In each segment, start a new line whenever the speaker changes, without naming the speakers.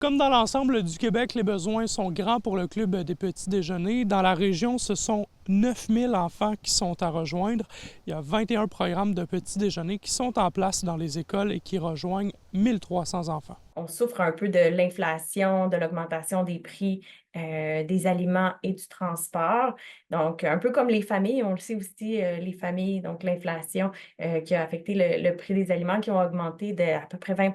Comme dans l'ensemble du Québec, les besoins sont grands pour le Club des petits déjeuners. Dans la région, ce sont 9000 enfants qui sont à rejoindre. Il y a 21 programmes de petits déjeuners qui sont en place dans les écoles et qui rejoignent 1300 enfants.
On souffre un peu de l'inflation, de l'augmentation des prix, des aliments et du transport. Donc, un peu comme les familles, on le sait aussi, les familles, donc l'inflation, qui a affecté le prix des aliments qui ont augmenté d'à peu près 20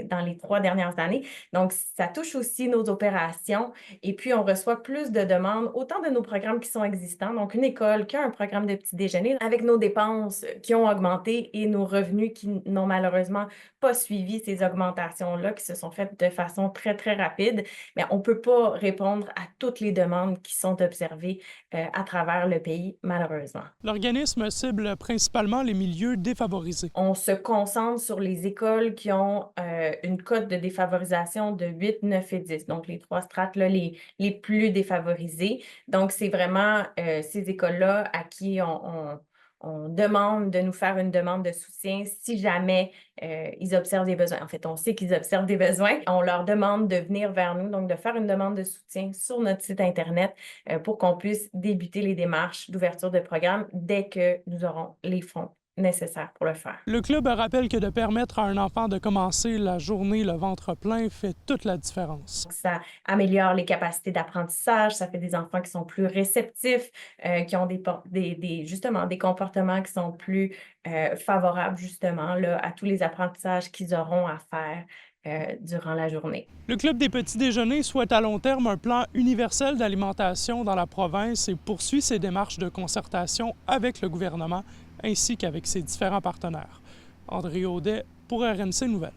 dans les 3 dernières années. Donc, ça touche aussi nos opérations et puis on reçoit plus de demandes, autant de nos programmes qui sont existants, donc une école qui a un programme de petit déjeuner, avec nos dépenses qui ont augmenté et nos revenus qui n'ont malheureusement pas suivi ces augmentations-là qui se sont faites de façon très, très rapide, mais on ne peut pas répondre à toutes les demandes qui sont observées, à travers le pays, malheureusement.
L'organisme cible principalement les milieux défavorisés.
On se concentre sur les écoles qui ont, une cote de défavorisation de 8, 9 et 10, donc les 3 strates là, les plus défavorisées. Donc c'est vraiment, ces écoles-là à qui on demande de nous faire une demande de soutien si jamais, ils observent des besoins. En fait, on sait qu'ils observent des besoins. On leur demande de venir vers nous, donc de faire une demande de soutien sur notre site internet, pour qu'on puisse débuter les démarches d'ouverture de programme dès que nous aurons les fonds nécessaires pour le faire.
Le club rappelle que de permettre à un enfant de commencer la journée le ventre plein fait toute la différence.
Ça améliore les capacités d'apprentissage, ça fait des enfants qui sont plus réceptifs, qui ont justement des comportements qui sont plus, favorables justement là, à tous les apprentissages qu'ils auront à faire, durant la journée.
Le Club des petits déjeuners souhaite à long terme un plan universel d'alimentation dans la province et poursuit ses démarches de concertation avec le gouvernement ainsi qu'avec ses différents partenaires. André Audet pour RNC Nouvelles.